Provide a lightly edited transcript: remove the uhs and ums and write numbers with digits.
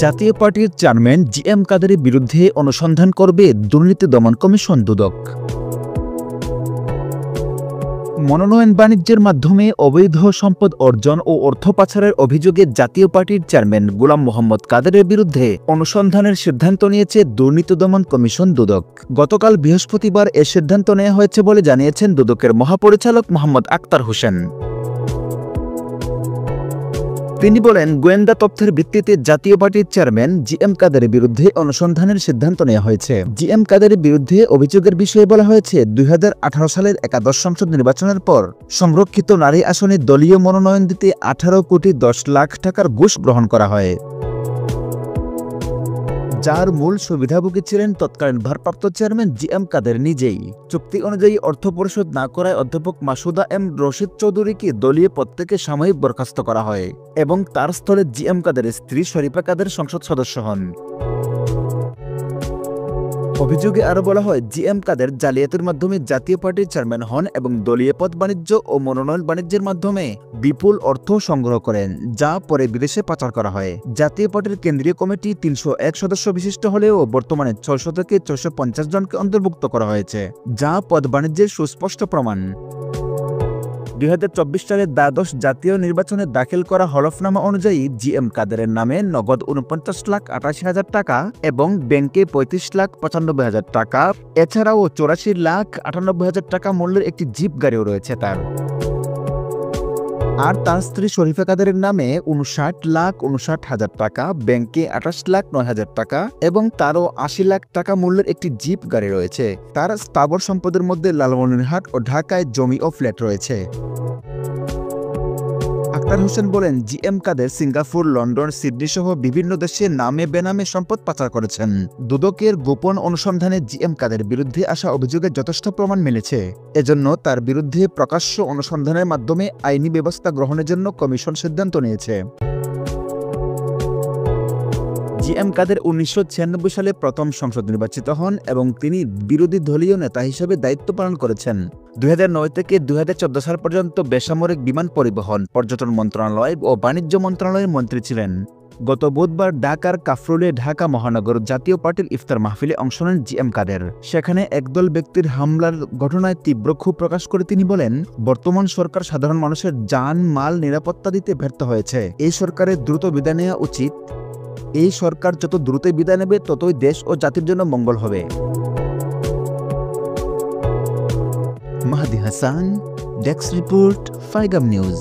জাতীয় পার্টির chairman GM. কাদেরের বিরুদ্ধে অনুসন্ধান করবে দুর্নীতি দমন কমিশন দুদক। মনোনয়ন বাণিজ্যের মাধ্যমে অবৈধ সম্পদ অর্জন ও অর্থ পাচারের অভিযোগে জাতীয় পার্টির চেয়ারম্যান গোলাম মোহাম্মদ কাদেরের বিরুদ্ধে অনুসন্ধানের সিদ্ধান্ত নিয়েছে দুর্নীতি দমন কমিশন দুদক। গতকাল বৃহস্পতিবার এ সিদ্ধান্ত নেওয়া হয়েছে বলে জানিয়েছেন দুদকের মহাপরিচালক মোহাম্মদ আক্তার হোসেন। তিনি বলেন, গোয়েন্দা তথ্যের ভিত্তিতে জাতীয় পার্টির চেয়ারম্যান জি.এম. কাদেরের বিরুদ্ধে অনুসন্ধানের সিদ্ধান্ত নেওয়া হয়েছে। জি.এম. কাদেরের বিরুদ্ধে অভিযোগের বিষয়ে বলা হয়েছে, 2018 সালের একাদশ সংসদ নির্বাচনের পর সংরক্ষিত নারী আসনে দলীয় মনোনয়ন দিতে 18 কোটি 10 লাখ টাকার ঘুষ গ্রহণ করা হয়, যার মূল সুবিধাভোগী ছিলেন তৎকালীন ভারপ্রাপ্ত চেয়ারম্যান জি.এম. কাদের নিজেই। চুক্তি অনুযায়ী অর্থ পরিশোধ না করায় অধ্যাপক মাসুদা এম রশিদ চৌধুরীকে দলীয় পদ থেকে সাময়িক বরখাস্ত করা হয় এবং তার স্থলে জি.এম. কাদেরের স্ত্রী শরীফা কাদের সংসদ সদস্য হন। অভিযোগে আরও বলা হয়, জি.এম. কাদের জালিয়াতির মাধ্যমে জাতীয় পার্টির চেয়ারম্যান হন এবং দলীয় পদ বাণিজ্য ও মনোনয়ন বাণিজ্যের মাধ্যমে বিপুল অর্থ সংগ্রহ করেন, যা পরে বিদেশে পাচার করা হয়। জাতীয় পার্টির কেন্দ্রীয় কমিটি 301 সদস্য বিশিষ্ট হলেও বর্তমানে 600 থেকে 650 জনকে অন্তর্ভুক্ত করা হয়েছে, যা পদ বাণিজ্যের সুস্পষ্ট প্রমাণ। 2024 সালের দ্বাদশ জাতীয় নির্বাচনে দাখিল করা হলফনামা অনুযায়ী জি.এম. কাদেরের নামে নগদ 49,88,000 টাকা এবং ব্যাংকে 35,95,000 টাকা, এছাড়াও 84,98,000 টাকা মূল্যের একটি জিপ গাড়িও রয়েছে তার। আর তার স্ত্রী শরীফা কাদেরের নামে 59,59,000 টাকা, ব্যাংকে 28,09,000 টাকা এবং তারও 80 লাখ টাকা মূল্যের একটি জিপ গাড়ি রয়েছে। তার স্থাবর সম্পদের মধ্যে লালমনিরহাট ও ঢাকায় জমি ও ফ্ল্যাট রয়েছে। আক্তার হোসেন বলেন, জি.এম. কাদের সিঙ্গাপুর, লন্ডন, সিডনি সহ বিভিন্ন দেশে নামে বেনামে সম্পদ পাচার করেছেন। দুদকের গোপন অনুসন্ধানে জি.এম. কাদের বিরুদ্ধে আসা অভিযোগের যথেষ্ট প্রমাণ মিলেছে। এজন্য তার বিরুদ্ধে প্রকাশ্য অনুসন্ধানের মাধ্যমে আইনি ব্যবস্থা গ্রহণের জন্য কমিশন সিদ্ধান্ত নিয়েছে। জি.এম. কাদের 1996 সালে প্রথম সংসদ নির্বাচিত হন এবং তিনি বিরোধী দলীয় নেতা হিসেবে দায়িত্ব পালন করেছেন। 2009 থেকে 2014 সাল পর্যন্ত বেসামরিক বিমান পরিবহন, পর্যটন মন্ত্রণালয় ও বাণিজ্য মন্ত্রণালয়ের মন্ত্রী ছিলেন। গত বুধবার ঢাকার কাফরুলে ঢাকা মহানগর জাতীয় পার্টির ইফতার মাহফিলে অংশ নেন জি.এম. কাদের। সেখানে একদল ব্যক্তির হামলার ঘটনায় তীব্র ক্ষোভ প্রকাশ করে তিনি বলেন, বর্তমান সরকার সাধারণ মানুষের জান মাল নিরাপত্তা দিতে ব্যর্থ হয়েছে। এই সরকারের দ্রুত বিদায় নেওয়া উচিত। এই সরকার যত দ্রুত বিদায় নেবে ততই দেশ ও জাতির জন্য মঙ্গল হবে। মাহদি হাসান, ডেস্ক রিপোর্ট, ফাইগাম নিউজ।